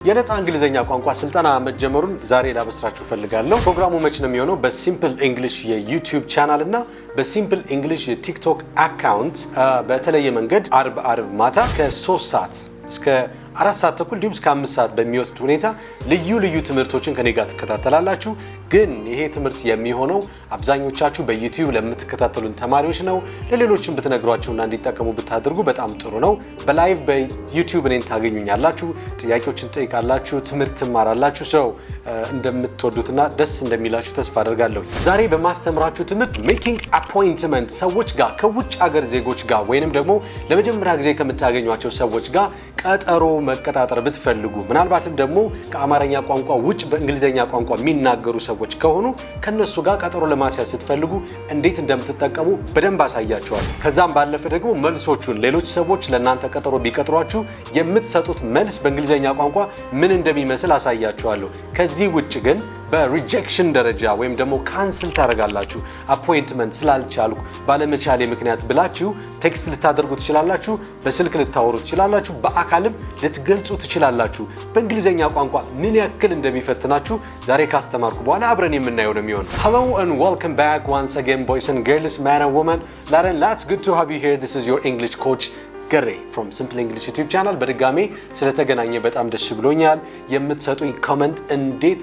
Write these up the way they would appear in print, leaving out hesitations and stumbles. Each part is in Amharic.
የነፃ እንግሊዝኛ ቋንቋ ስልጠና መጀመሩን ዛሬ ላበስራችሁ ፈልጋለሁ። ፕሮግራሙ መች ነው የሚሆነው? በሲምፕል እንግሊሽ የዩቲዩብ ቻናል እና በሲምፕል እንግሊሽ የቲክቶክ አካውንት በተለየ መንገድ አርብ ማታ ከ3 ሰዓት እስከ 4 ሰዓት ተኩል እንዲሁም እስከ 5 ሰዓት በሚወስድ ሁኔታ ልዩ ትምህርቶችን ከኔ ጋር ትከታተላላችሁ። ግን ይሄ ትምህርት የሚሆነው አብዛኞቻችሁ በዩቲዩብ ለምትከታተሉን ተማሪዎች ነው። ለሌሎችም ብትነግሯቸውና እንዲጠቀሙ ብታደርጉ በጣም ጥሩ ነው። በላይቭ በዩቲዩብ እኔን ታገኙኛላችሁ፣ ጥያቄዎችን ትጠይቃላችሁ፣ ትምህርት ትማራላችሁ። ሰው እንደምትወዱትና ደስ እንደሚላችሁ ተስፋ አደርጋለሁ። ዛሬ በማስተምራችሁ ትምህርት ሜኪንግ አፖይንትመንት ሰዎች ጋር ከውጭ ሀገር ዜጎች ጋር ወይንም ደግሞ ለመጀመሪያ ጊዜ ከምታገኟቸው ሰዎች ጋር ቀጠሮ መቀጣጠር ብትፈልጉ ምናልባትም ደግሞ ከአማርኛ ቋንቋ ውጭ በእንግሊዝኛ ቋንቋ የሚናገሩ ሰዎች ከሆኑ ከነሱ ጋር ቀጠሮ ለማስያዝ ስትፈልጉ እንዴት እንደምትጠቀሙ በደንብ አሳያችኋለሁ። ከዛም ባለፈ ደግሞ መልሶቹን ሌሎች ሰዎች ለእናንተ ቀጠሮ ቢቀጥሯችሁ የምትሰጡት መልስ በእንግሊዝኛ ቋንቋ ምን እንደሚመስል አሳያችኋለሁ። ከዚህ ውጭ ግን በሪጀክሽን ደረጃ ወይም ደግሞ ካንስል ታደርጋላችሁ። አፖይንትመንት ስላልቻልኩ ባለመቻሌ ምክንያት ብላችሁ ቴክስት ልታደርጉ ትችላላችሁ፣ በስልክ ልታወሩ ትችላላችሁ፣ በአካልም ልትገልጹ ትችላላችሁ። በእንግሊዝኛ ቋንቋ ምን ያክል እንደሚፈትናችሁ ዛሬ ካስተማርኩ በኋላ አብረን የምናየው ነው የሚሆነው። Hello and welcome back once again boys and girls, man and woman. That's good to have you here. This is your English coach ገሬ from Simple English YouTube channel. በድጋሜ ስለተገናኘ በጣም ደስ ብሎኛል። የምትሰጡኝ ኮሜንት እንዴት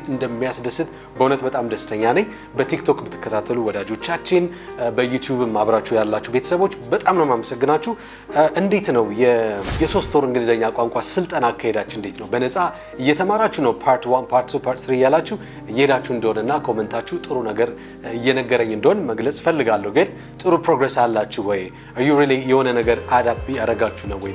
እንደሚያስደስት በእውነት በጣም ደስተኛ ነኝ። በቲክቶክ ብትከታተሉ ወዳጆቻችን፣ በዩቲዩብም አብራችሁ ያላችሁ ቤተሰቦች በጣም ነው የማመሰግናችሁ። እንዴት ነው የ3 ወር እንግሊዝኛ ቋንቋ ስልጠና አካሄዳችን እንዴት ነው? በነፃ እየተማራችሁ ነው? ፓርት 1 ፓርት 2 ፓርት 3 ያላችሁ እየሄዳችሁ እንደሆነና ኮሜንታችሁ ጥሩ ነገር እየነገረኝ እንደሆነ መግለጽ ፈልጋለሁ። ግን ጥሩ ፕሮግረስ አላችሁ ወይ? are you really የሆነ ነገር ያረጋችሁ ነው ወይ?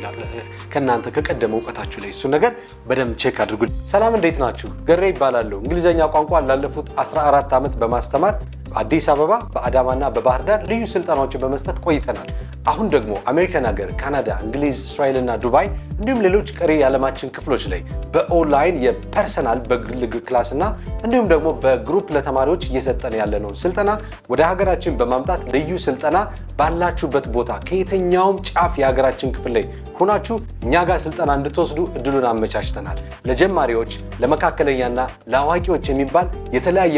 ከናንተ ከቀደመው ዕውቀታችሁ ላይ እሱ ነገር በደንብ ቼክ አድርጉ። ሰላም እንዴት ናችሁ? ገሬ ይባላል። እንግሊዝኛ ቋንቋ ላለፉት 14 ዓመት በማስተማር አዲስ አበባ በአዳማና በባህር ዳር ልዩ ስልጠናዎችን በመስጠት ቆይተናል። አሁን ደግሞ አሜሪካን ሀገር፣ ካናዳ፣ እንግሊዝ፣ እስራኤልና ዱባይ እንዲሁም ሌሎች ቀሪ የዓለማችን ክፍሎች ላይ በኦንላይን የፐርሰናል በግል ክላስና እንዲሁም ደግሞ በግሩፕ ለተማሪዎች እየሰጠን ያለነው ስልጠና ወደ ሀገራችን በማምጣት ልዩ ስልጠና ባላችሁበት ቦታ ከየትኛውም ጫፍ የሀገራችን ክፍል ላይ ሆናችሁ እኛ ጋር ስልጠና እንድትወስዱ እድሉን አመቻችተናል። ለጀማሪዎች፣ ለመካከለኛና ለአዋቂዎች የሚባል የተለያየ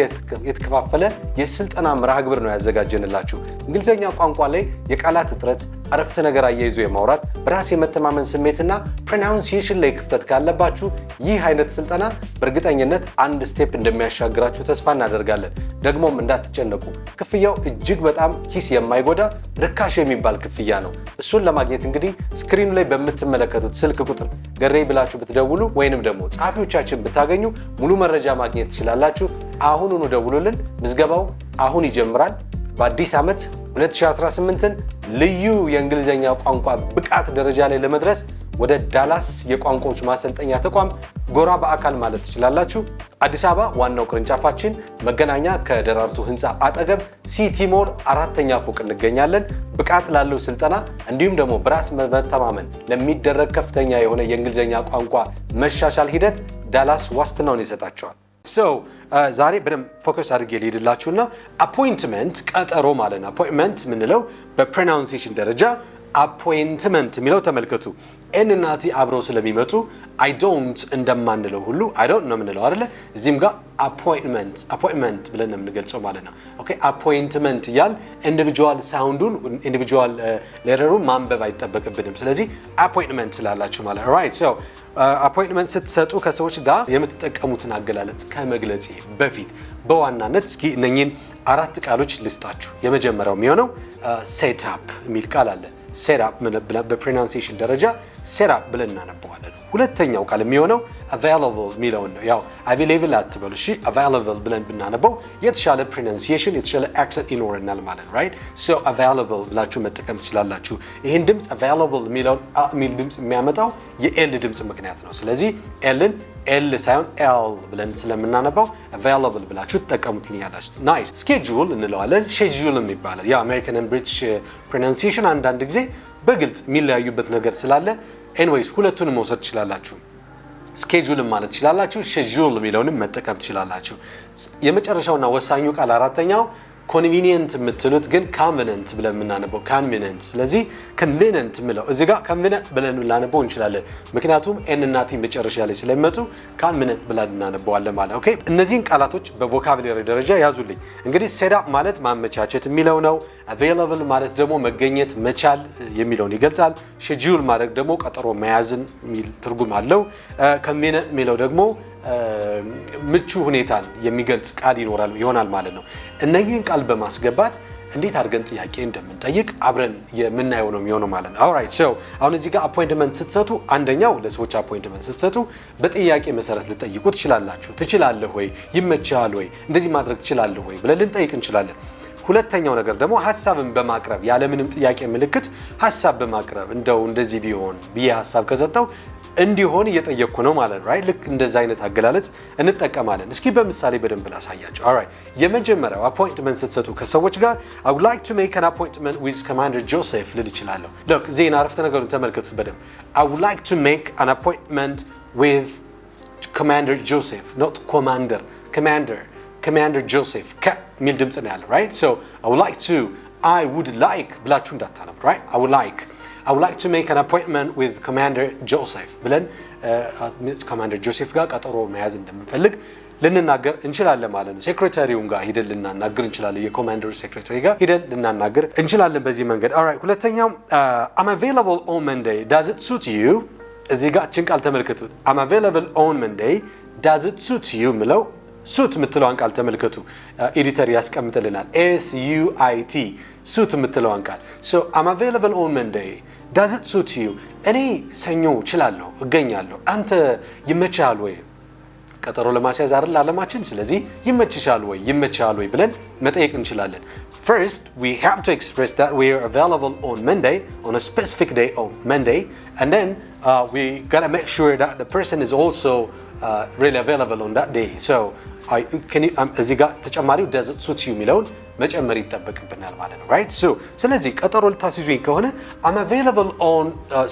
የተከፋፈለ የስልጠና መርሃ ግብር ነው ያዘጋጀንላችሁ። እንግሊዝኛ ቋንቋ ላይ የቃላት እጥረት፣ አረፍተ ነገር አያይዞ የማውራት በራስ የመተማመን ስሜትና ፕሮናንሲዬሽን ላይ ክፍተት ካለባችሁ ይህ አይነት ስልጠና በእርግጠኝነት አንድ ስቴፕ እንደሚያሻግራችሁ ተስፋ እናደርጋለን። ደግሞም እንዳትጨነቁ፣ ክፍያው እጅግ በጣም ኪስ የማይጎዳ ርካሽ የሚባል ክፍያ ነው። እሱን ለማግኘት እንግዲህ ስክሪኑ ላይ በምትመለከቱት ስልክ ቁጥር ገሬ ብላችሁ ብትደውሉ ወይንም ደግሞ ጸሐፊዎቻችን ብታገኙ ሙሉ መረጃ ማግኘት ትችላላችሁ። አሁኑኑ ደውሉልን። ምዝገባው አሁን ይጀምራል። በአዲስ ዓመት 2018ን ልዩ የእንግሊዝኛ ቋንቋ ብቃት ደረጃ ላይ ለመድረስ ወደ ዳላስ የቋንቋዎች ማሰልጠኛ ተቋም ጎራ በአካል ማለት ትችላላችሁ። አዲስ አበባ ዋናው ቅርንጫፋችን መገናኛ ከደራርቱ ህንፃ አጠገብ ሲቲ ሞል 4ኛ ፎቅ እንገኛለን። ብቃት ላለው ስልጠና እንዲሁም ደግሞ በራስ መተማመን ለሚደረግ ከፍተኛ የሆነ የእንግሊዝኛ ቋንቋ መሻሻል ሂደት ዳላስ ዋስትናውን ይሰጣቸዋል። ዛሬ በደንብ ፎከስ አድርጌ ልሄድላችሁና አፖይንትመንት ቀጠሮ ማለት ነው። አፖይንትመንት ምንለው በፕሮናንሲዬሽን ደረጃ አፖይንትመንት የሚለው ተመልከቱ። ኤን እና ቲ አብረው ስለሚመጡ አይ ዶንት እንደማንለው ሁሉ አይ ዶንት ነው የምንለው አይደለ? እዚህም ጋር አፖይንትመንት ብለን ነው የምንገልጸው ማለት ነው። ኦኬ አፖይንትመንት እያል ኢንዲቪጁዋል ሳውንዱን ኢንዲቪጁዋል ሌተሩን ማንበብ አይጠበቅብንም። ስለዚህ አፖይንትመንት ስላላችሁ ማለት ራይት። ሶ አፖይንትመንት ስትሰጡ ከሰዎች ጋር የምትጠቀሙትን አገላለጽ ከመግለጽ በፊት በዋናነት እስኪ እነኚህን 4 ቃሎች ልስጣችሁ። የመጀመሪያው የሚሆነው ሴትአፕ የሚል ቃል አለ። ሴትአፕ በፕሮናንሲዬሽን ደረጃ ሴትአፕ ብለን እናነበዋለን። ሁለተኛው ቃል የሚሆነው available የሚለውን ነው። ያው available አትበሉ እሺ፣ available ብለን ብናነበው የተሻለ ፕሮናንሲዬሽን የተሻለ አክሰንት ይኖረናል ማለት ነው። ራይት ሶ available ብላችሁ መጠቀም ትችላላችሁ። ይሄን ድምጽ available የሚለውን የሚል ድምጽ የሚያመጣው የኤል ድምጽ ምክንያት ነው። ስለዚህ ኤልን ኤል ሳይሆን ኤል ብለን ስለምናነባው available ብላችሁ ተጠቀሙትልኛላችሁ። ናይስ። ስኬጁል እንለዋለን፣ ሼጁልም ይባላል። ያ አሜሪካን and British pronunciation አንዳንድ ጊዜ በግልጽ የሚለያዩበት ነገር ስላለ ኤኒዌይስ ሁለቱንም መውሰድ ትችላላችሁ። ስኬጁል ማለት ትችላላችሁ፣ ሼጁል የሚለውንም መጠቀም ትችላላችሁ። የመጨረሻውና ወሳኙ ቃል አራተኛው ኮንቪኒየንት የምትሉት ግን convenient ብለን የምናነበው convenient ስለዚህ convenient ምለው እዚህ ጋር convenient ብለን ልናነበው እንችላለን ምክንያቱም n እና t መጨረሻ ላይ ስለሚመጡ convenient ብለን እናነበዋለን ማለት ኦኬ እነዚህን ቃላቶች በቮካቡላሪ ደረጃ ያዙልኝ እንግዲህ set up ማለት ማመቻቸት የሚለው ነው available ማለት ደግሞ መገኘት መቻል የሚለውን ይገልጻል schedule ማለት ደግሞ ቀጠሮ መያዝን የሚል ትርጉም አለው convenient የሚለው ደግሞ ምቹ ሁኔታን የሚገልጽ ቃል ይሆናል ማለት ነው እነዚህን ቃል በማስገባት እንዴት አድርገን ጥያቄ እንደምንጠይቅ አብረን የምናየው ነው የሚሆነው ማለት ነው alright so አሁን እዚህ ጋር አፖይንትመንት ስትሰጡ አንደኛው ለሰዎች አፖይንትመንት ስትሰጡ በጥያቄ መሰረት ልጠይቁ ትችላለህ ወይ ይመቻል ወይ እንደዚህ ማድረግ ትችላለህ ወይ ብለን ልንጠይቅ እንችላለን ሁለተኛው ነገር ደግሞ ሐሳብን በማቅረብ ያለ ምንም ጥያቄ ምልክት ሐሳብ በማቅረብ እንደዚህ ቢሆን ሐሳብ ከሰጠው እንዲሆን እየጠየቅኩ ነው ማለት right ልክ እንደዛ አይነት አገላለጽ እንጠቀማለን እስኪ በምሳሌ በደንብ ላሳያችሁ alright የመጀመሪያው አፖይንትመንት ስትሰጡ ከሰዎች ጋር I would like to make an appointment with Commander Joseph ልል ይችላልው look ዜና አረፍተ ነገሩን ተመልከቱት በደንብ I would like to make an appointment with Commander Joseph not Commander Joseph ሚል ድምጽ ነው ያለው right so I would like ብላችሁ እንዳታነቡ right I would like to make an appointment with Commander Joseph ብለን Commander Joseph ጋር ቀጠሮ መያዝ እንደምንፈልግ ልንናገር እንችላለን ማለት ነው ሴክሬታሪውን ጋር ሄደን ልናናገር እንችላለን የኮማንደር ሴክሬታሪ ጋር ሄደን ልናናገር እንችላለን በዚህ መንገድ alright ሁለተኛው I'm available on Monday does it suit you እዚህ ጋር ችን ቃል ተመልከቱ I'm available on Monday does it suit you ምለው suit የምትለውን ቃል ተመልከቱ ኤዲተር ያስቀምጥልናል SUIT suit የምትለውን ቃል so I'm available on Monday does it suit you እኔ ሰኞ እችላለሁ እገኛለሁ አንተ ይመችሃል ወይ ቀጠሮ ለማስያዝ አይደል አለማችን ስለዚህ ይመችሻል ወይ ብለን መጠየቅ እንችላለን first we have to express that we are available on Monday on a specific day on Monday and then we got to make sure that the person is also really available on that day so እዚህ ጋር ተጨማሪው does it suit you የሚለውን መጨመር ይተበቅብናል ማለት ነው right so ስለዚህ ቀጠሮ ልታስይዙኝ ከሆነ I'm available on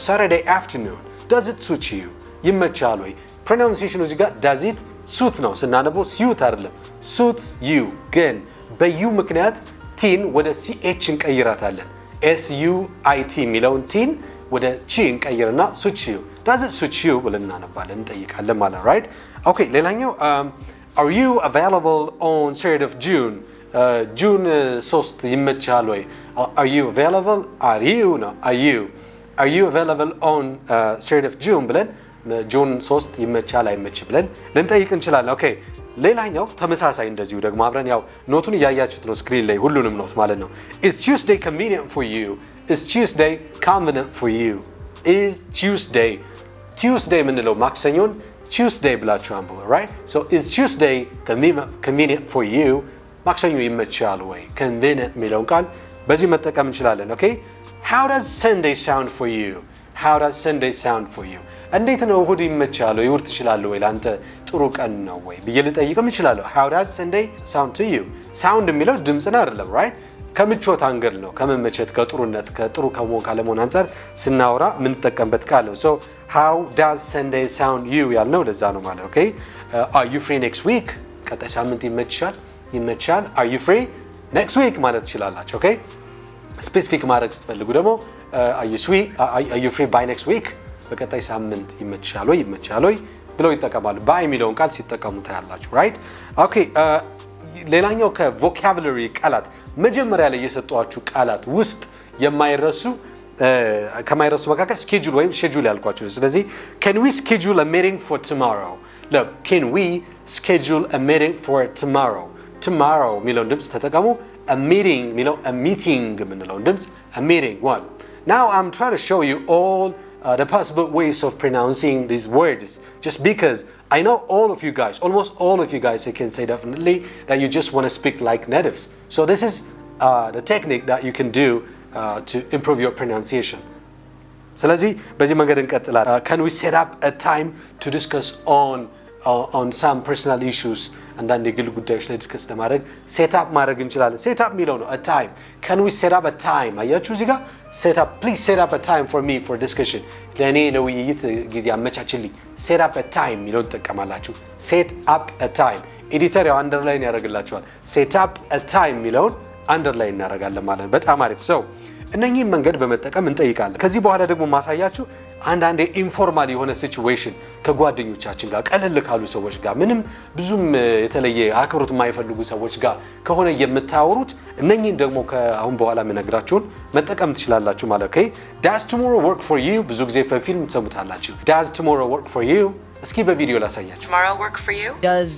Saturday afternoon does it suit you ይመቻል ወይ pronunciation እዚህ ጋር does it suit ነው ስናነበው suit አይደለም suit you ግን በዩ ምክንያት ቲን ወደ ch እንቀይራታለን SUIT የሚለውን ቲን ወደ ቺ እንቀይርና suit you does it suit you ብለን እናነባለን እንጠይቃለን ማለት right okay ሌላኛው Are you available on 3rd of June? June 3 ይመቻል ወይ? Are you available? Are you available on 3rd of June ብለን June 3 ይመቻል አይመች ብለን ልንጠይቅ እንችላለን. ኦኬ ሌላኛው ተመሳሳይ እንደዚሁ ደግሞ አብረን ያው ኖቱን ያያችሁት ነው ስክሪን ላይ ሁሉንም ኖት ማለት ነው. Is Tuesday convenient for you? Is Tuesday convenient for you? Is Tuesday ምንለው ማክሰኞን Tuesday ብላችሁ አንብቡ right so is Tuesday convenient for you ማክሰኞ ይመቻል ወይ convenient የሚለውን ቃል በዚህ መጠቀም እንችላለን okay how does Sunday sound for you እንዴት ነው እሁድ ይመቻል ወይ እሁድ ትችላለህ ወይ ላንተ ጥሩ ቀን ነው ወይ ብዬ ልጠይቅም እችላለሁ how does Sunday sound to you sound የሚለው ድምጽ ነው አይደለም right ከምቾት አንገል ነው ከመመቸት ከጥሩነት ከጥሩ ከመሆን ካለመሆን አንፃር ስናወራ ምን ተጠቀምበት ቃል ነው so how does Sunday sound you ያልነው ለዛ ነው ማለት okay are you free next week ቀጣይ ሳምንት ይመቻል are you free next week ማለት ትችላላችሁ okay ስፔሲፊክ ማድረግ ስትፈልጉ ደግሞ are you free by next week በቀጣይ ሳምንት ይመቻል ወይ ብለው ይጠቀማሉ by የሚለውን ቃል ሲጠቀሙ ታያላችሁ right okay ሌላኛው ከቮካቡላሪ ቃላት መጀመሪያ ላይ የሰጧችሁ ቃላት ውስጥ ከማይረሱ መካከል schedule ወይም schedule ያልኳችሁ ስለዚህ can we schedule a meeting for tomorrow look can we schedule a meeting for tomorrow የሚለውን ድምጽ ተጠቀሙ a meeting ምንለው ድምጽ a meeting one now I'm trying to show you all the possible ways of pronouncing these words just because I know almost all of you guys I can say definitely that you just want to speak like natives so this is the technique that you can do to improve your pronunciation ስለዚህ በዚህ መንገድ እንቀጥላለን can we set up a time to discuss on some personal issues አንዳንድ የግል ጉዳዮች ላይ ዲስከስ ለማድረግ set up ማድረግ እንችላለን set up የሚለው ነው a time can we set up a time አያችሁ እዚህ ጋር please set up a time for me for discussion ለኔ ለውይይት ጊዜ አመቻችልኝ set up a time የሚለው ተጠቀማላችሁ set up a time ኤዲተር ያው አንደርላይን ያደርግላችኋል set up a time የሚለውን አንደርላይን እናደርጋለን ማለት ነው። በጣም አሪፍ ሰው እነኚህን መንገድ በመጠቀም እንጠይቃለን። ከዚህ በኋላ ደግሞ ማሳያችሁ አንዳንዴ ኢንፎርማል የሆነ ሲቹዌሽን ከጓደኞቻችን ጋር ቀለል ካሉ ሰዎች ጋር ምንም ብዙም የተለየ አክብሮት የማይፈልጉ ሰዎች ጋር ከሆነ የምታወሩት እነኚህን ደግሞ ከአሁን በኋላ የምነግራችሁን መጠቀም ትችላላችሁ ማለት ነው። does tomorrow work for you ብዙ ጊዜ በፊልም ትሰሙታላችሁ። does tomorrow work for you እስኪ በቪዲዮ ላሳያችሁ። tomorrow work for you does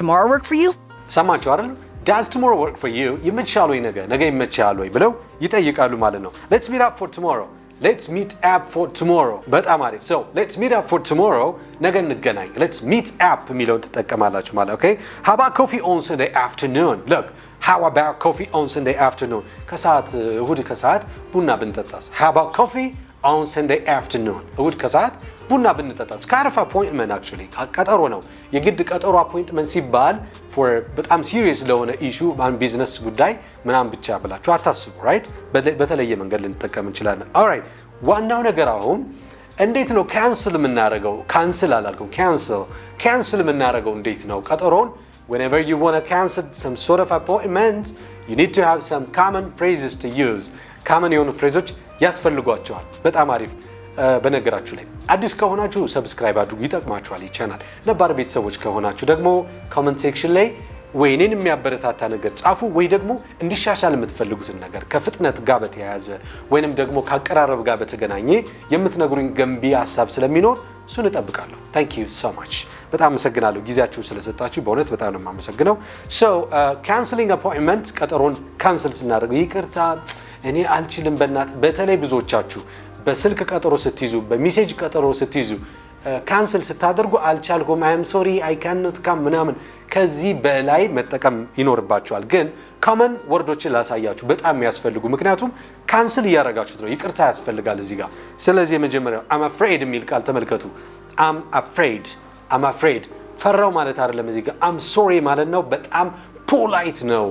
tomorrow work for you ሰማችሁ አይደል? does tomorrow work for you ይመችሻል ወይ ነገ ይመችሻል ወይ ብለው ይጠይቃሉ ማለት ነው። let's meet up for tomorrow let's meet up for tomorrow በጣም አሪፍ so let's meet up for tomorrow ነገ እንገናኝ let's meet up የሚለውን ትጠቀማላችሁ ማለት ኦኬ how about coffee on Sunday afternoon look how about coffee on Sunday afternoon ከሰዓት እሁድ ከሰዓት ቡና ብንጠጣስ how about coffee on Sunday afternoon እሁድ ከሰዓት ቡና ብንጠጣስ kind of appointment actually ቀጠሮ ነው የግድ ቀጠሮ appointment ሲባል for በጣም serious ለሆነ issue ባን ቢዝነስ ጉዳይ ምናምን ብቻ ብላችሁ አታስቡ right በተለየ መንገድ ልንጠቀም እንችላለን alright ዋናው ነገር አሁን እንዴት ነው ካንስል የምናደርገው ካንስል አላልኩም ካንስል የምናደርገው እንዴት ነው ቀጠሮን whenever you want to cancel some sort of appointment you need to have some common phrases to use common የሆኑ ፍሬዞች ያስፈልጓቸዋል በጣም አሪፍ በነገራችሁ ላይ አዲስ ከሆናችሁ ሰብስክራይብ አድርጉ ይጠቅማችኋል ይቻላል ነባር ቤተሰቦች ከሆናችሁ ደግሞ ኮሜንት ሴክሽን ላይ ወይኔን የሚያበረታታ ነገር ጻፉ ወይ ደግሞ እንዲሻሻል የምትፈልጉትን ነገር ከፍጥነት ጋር በተያያዘ ወይንም ደግሞ ከአቀራረብ ጋር በተገናኘ የምትነግሩኝ ገንቢ ሐሳብ ስለሚኖር እሱን እጠብቃለሁ thank you so much በጣም አመሰግናለሁ ጊዜያችሁን ስለሰጣችሁ በእውነት በጣም ነው የማመሰግነው so canceling appointment ቀጠሮን ካንሰል ስናደርገው ይቅርታ እኔ አልችልም በተለይ ብዙዎቻችሁ በስልክ ቀጠሮ ስትይዙ በሜሴጅ ቀጠሮ ስትይዙ ካንሰል ስታደርጉ አልቻልኩም I am sorry I cannot come ምናምን ከዚህ በላይ መጠቀም ይኖርባችኋል ግን common ወርዶችን ላሳያችሁ በጣም የሚያስፈልጉ ምክንያቱም ካንሰል እያደረጋችሁት ነው ይቅርታ ያስፈልጋል እዚህ ጋር ስለዚህ የመጀመሪያው I'm afraid የሚል ቃል ተመልከቱ I'm afraid ፈራው ማለት አይደለም እዚህ ጋር I'm sorry ማለት ነው በጣም ፖላይት ነው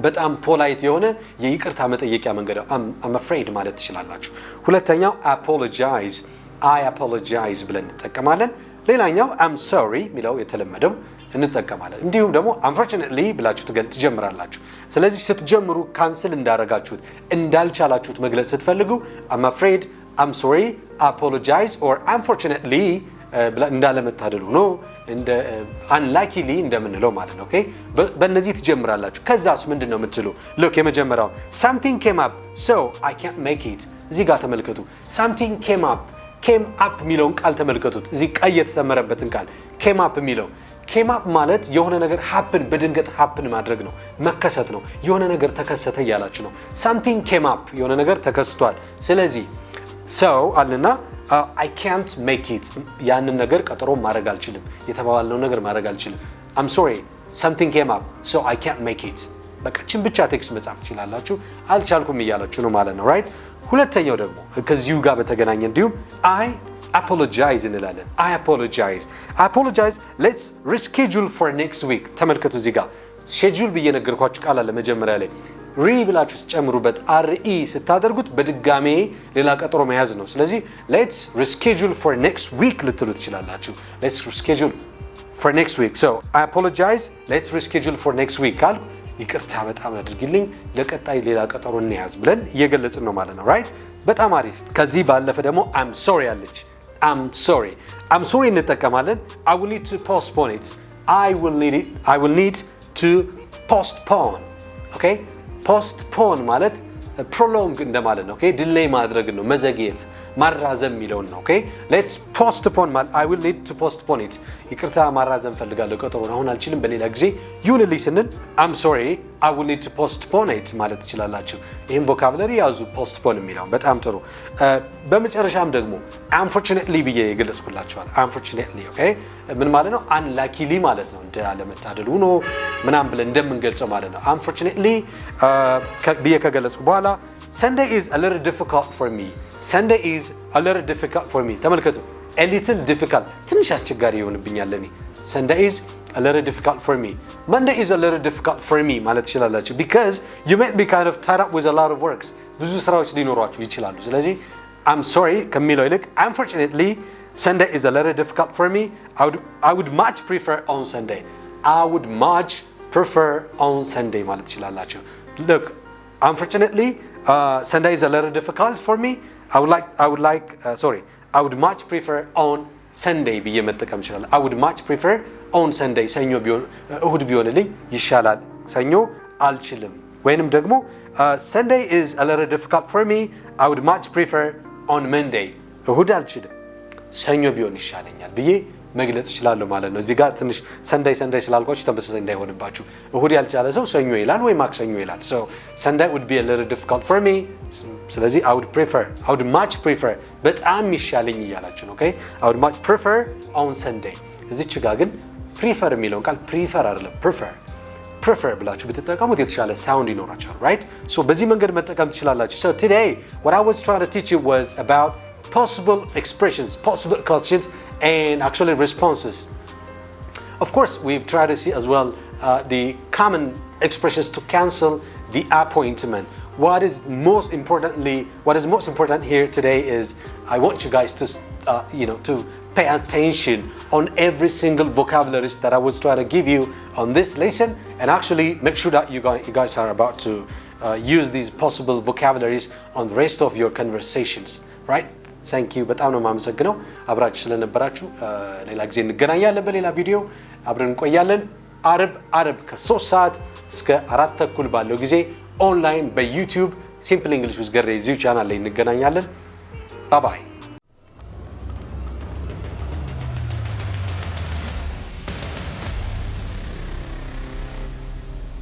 በጣም ፖላይት የሆነ የይቅርታ መጠየቂያ መንገድ I'm afraid ማለት ትችላላችሁ ሁለተኛው apologize I apologize ብለን እንጠቀማለን ሌላኛው I'm sorry ሚለው የተለመደው እንጠቀማለን እንዲሁም ደግሞ unfortunately ብላችሁ ትጀምራላችሁ ስለዚህ ስትጀምሩ ካንሰል እንዳረጋችሁት እንዳልቻላችሁት መግለጽ ስትፈልጉ I'm afraid I'm sorry apologize or unfortunately እንዳለመታደሉ ነው እንደ unluckily እንደምንለው ማለት ነው ኦኬ በእነዚህ ትጀምራላችሁ ከዛስ ምንድነው የምትሉ look የመጀመሪያው something came up so I can't make it እዚህ ጋር ተመልከቱ something came up ሚለውን ቃል ተመልከቱት እዚህ ቀይ የተሰመረበትን ቃል came up ሚለው came up ማለት የሆነ ነገር በድንገት happen ማድረግ ነው መከሰት ነው የሆነ ነገር ተከሰተ ያላችሁ ነው something came up የሆነ ነገር ተከስቷል ስለዚህ so አለና I can't make it ያንን ነገር ቀጠሮ ማድረግ አልችልም የተባባልነው ነገር ማድረግ አልችልም I'm sorry something came up so I can't make it በቃችን ብቻ ቴክስት መጻፍ ትችላላችሁ አልቻልኩም እያላችሁ ነው ማለት ነው right ሁለተኛው ደግሞ ከዚሁ ጋር በተገናኘ እንዲሁም I apologize እንላለን I apologize let's reschedule for next week ተመልከቱ እዚህ ጋር schedule ብዬ ነገርኳችሁ ቃል አለ መጀመሪያ ላይ ብላችሁ ጨምሩበት re ስታደርጉት በድጋሜ ሌላ ቀጠሮ መያዝ ነው ስለዚህ let's reschedule for next week ልትሉ ትችላላችሁ let's reschedule for next week so I apologize let's reschedule for next week ካል ይቅርታ በጣም አድርግልኝ ለቀጣይ ሌላ ቀጠሮ እንያዝ ብለን እየገለጽን ነው ማለት ነው right በጣም አሪፍ ከዚህ ባለፈ ደግሞ I'm sorry አለች I'm sorry እንጠቀማለን I will need to postpone it I will need to postpone okay postpone ማለት prolong እንደማለት ነው okay delay ማድረግ ነው መዘግየት ማራዘም የሚለውን ነው okay let's postpone I will need to postpone it ይቅርታ ማራዘም ፈልጋለሁ ቀጠሮን አሁን አልችልም በሌላ ጊዜ ይሁንልኝ ስንል I'm sorry I will need to postpone it ማለት ትችላላችሁ ይሄን ቮካብለሪ ያዙ postpone የሚለው በጣም ጥሩ በመጨረሻም ደግሞ unfortunately ብዬ ይገለጽኩላችኋል unfortunately okay ምን ማለት ነው unluckily ማለት ነው እንደ አለመታደሉ ነው ምናምን ብለን እንደምንገልጸው ማለት ነው unfortunately ብዬ ከገለጽኩ በኋላ Sunday is a little difficult for me ተመልከቱ a little difficult ትንሽ አስቸጋሪ ይሆንብኛል ለኔ Sunday is a little difficult for me Monday is a little difficult for me ማለት ትችላላችሁ because you might be kind of tied up with a lot of works ብዙ ስራዎች ሊኖሯችሁ ይችላሉ ስለዚህ I'm sorry ከሚለው ይልቅ unfortunately Sunday is a little difficult for me I would much prefer on Sunday I would much prefer on Sunday ማለት ትችላላችሁ look unfortunately Sunday is a little difficult for me I would much prefer on Sunday ብዬ መጠቀም ይችላል I would much prefer on Sunday ሰኞ ቢሆን እሁድ ቢሆንልኝ ይሻላል ሰኞ አልችልም ወይንም ደግሞ Sunday is a little difficult for me I would much prefer on Monday እሁድ አልችልም ሰኞ ቢሆን ይሻለኛል ብዬ መግለጽ ይችላል ማለት ነው እዚህ ጋር ትንሽ Sunday ስላልኳችሁ ተመሳሳይ እንዳይሆንባችሁ እሁድ ያልቻለ ሰው ሰኞ ይላል ወይ ማክሰኞ ይላል so Sunday would be a little difficult for me ስለዚህ I would much prefer በጣም ይሻለኝ እያላችሁ ነው okay I would much prefer on Sunday እዚች ጋር ግን prefer የሚለውን ቃል prefer አይደለም prefer ብላችሁ ብትጠቀሙት የተሻለ sound ይኖራችኋል right so በዚህ መንገድ መጠቀም ትችላላችሁ so today what I was trying to teach you was about possible expressions possible questions and actually responses of course we've tried to see as well the common expressions to cancel the appointment what is most important here today is I want you guys to to pay attention on every single vocabularies that I was trying to give you on this lesson and actually make sure that you guys are about to use these possible vocabularies on the rest of your conversations right thank you በጣም ነው ማመሰግነው አብራችሁ ስለነበራችሁ ሌላ ጊዜ እንገናኛለን በሌላ ቪዲዮ አብረን እንቆያለን አርብ ከ3 ሰዓት እስከ 4 ተኩል ባለው ጊዜ ኦንላይን በዩቲዩብ ሲምፕል እንግሊሽ with ገሬ ዩቲዩብ ቻናል ላይ እንገናኛለን ባይ ባይ